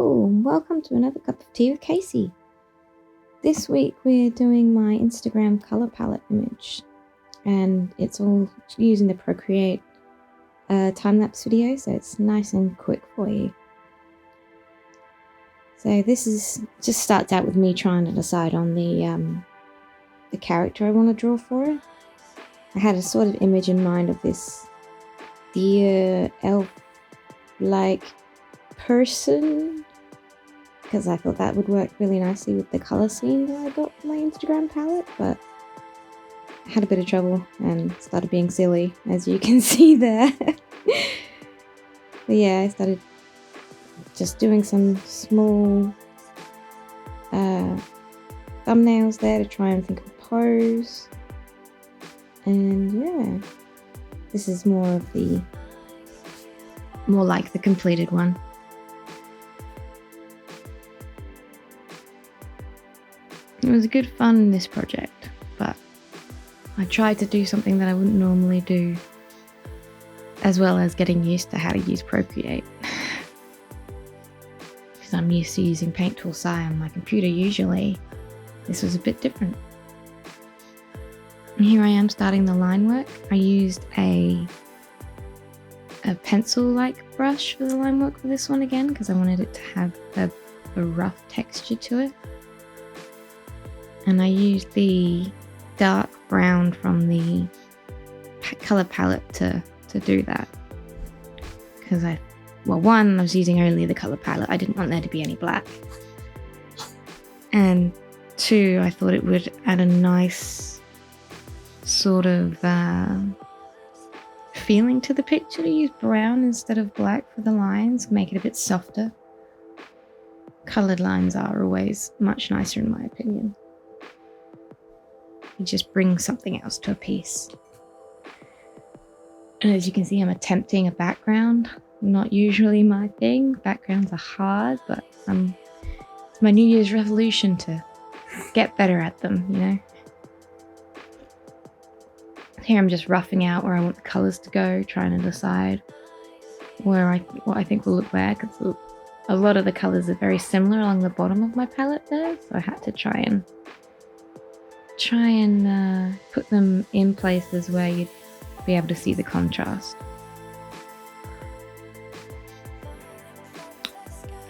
Hello, welcome to another cup of tea with Kaci. This week we're doing my Instagram color palette image, and it's all using the Procreate time-lapse video, so it's nice and quick for you. So this just starts out with me trying to decide on the character I want to draw for it. I had a sort of image in mind of this deer elf-like person, because I thought that would work really nicely with the color scheme that I got for my Instagram palette, but I had a bit of trouble and started being silly, as you can see there. But yeah, I started just doing some small thumbnails there to try and think of a pose. And yeah, this is more like the completed one. It was good fun, this project, but I tried to do something that I wouldn't normally do, as well as getting used to how to use Procreate. Because I'm used to using Paint Tool SI on my computer usually. This was a bit different. And here I am starting the line work. I used a pencil-like brush for the line work for this one again, because I wanted it to have a rough texture to it. And I used the dark brown from the color palette to do that. Because one, I was using only the color palette. I didn't want there to be any black. And two, I thought it would add a nice sort of feeling to the picture to use brown instead of black for the lines, make it a bit softer. Colored lines are always much nicer in my opinion. It just brings something else to a piece. And as you can see, I'm attempting a background. Not usually my thing. Backgrounds are hard, but it's my New Year's resolution to get better at them, you know? Here I'm just roughing out where I want the colors to go, trying to decide what I think will look where, because a lot of the colors are very similar along the bottom of my palette there, so I had to try and put them in places where you'd be able to see the contrast.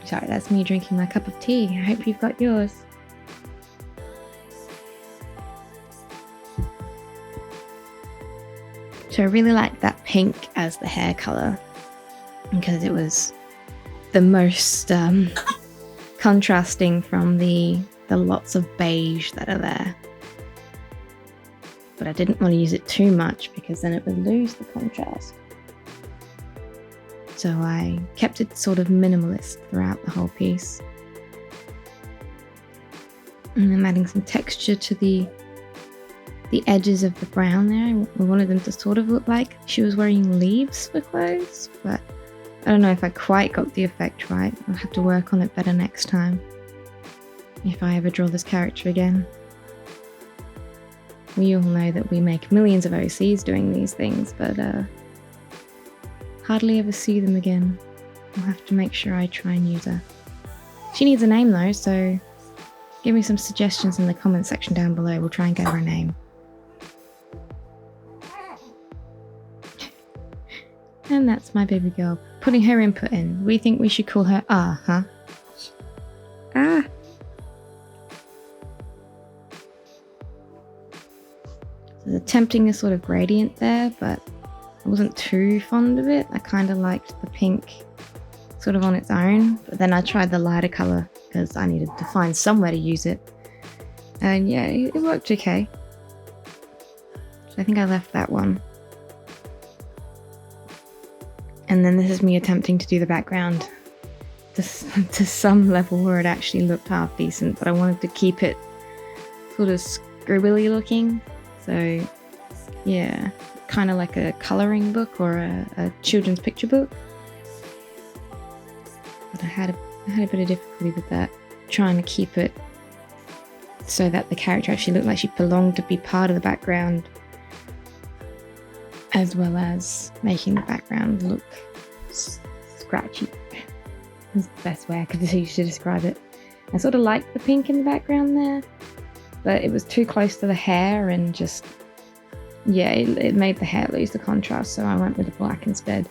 Sorry, that's me drinking my cup of tea. I hope you've got yours. So I really liked that pink as the hair color, because it was the most contrasting from the lots of beige that are there. But I didn't want to use it too much because then it would lose the contrast. So I kept it sort of minimalist throughout the whole piece. And I'm adding some texture to the edges of the brown there. I wanted them to sort of look like she was wearing leaves for clothes, but I don't know if I quite got the effect right. I'll have to work on it better next time, if I ever draw this character again. We all know that we make millions of OCs doing these things, but hardly ever see them again. I'll have to make sure I try and use her. She needs a name though, so give me some suggestions in the comment section down below. We'll try and get her a name. And that's my baby girl, putting her input in. We think we should call her huh? There's attempting a sort of gradient there, but I wasn't too fond of it. I kind of liked the pink sort of on its own, but then I tried the lighter color because I needed to find somewhere to use it. And yeah, it worked okay. So I think I left that one. And then this is me attempting to do the background to some level where it actually looked half decent, but I wanted to keep it sort of scribbly looking. So yeah, kind of like a coloring book or a children's picture book. But I had a bit of difficulty with that, trying to keep it so that the character actually looked like she belonged to be part of the background, as well as making the background look scratchy. That's the best way I could use to describe it. I sort of liked the pink in the background there, but it was too close to the hair and just, yeah, it made the hair lose the contrast, so I went with the black instead.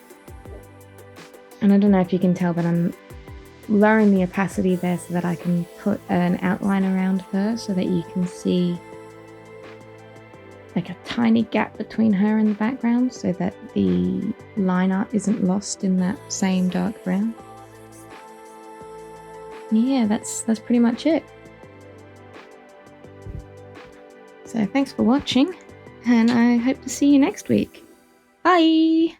And I don't know if you can tell, but I'm lowering the opacity there so that I can put an outline around her so that you can see like a tiny gap between her and the background so that the line art isn't lost in that same dark brown. Yeah, that's pretty much it. So thanks for watching, and I hope to see you next week. Bye!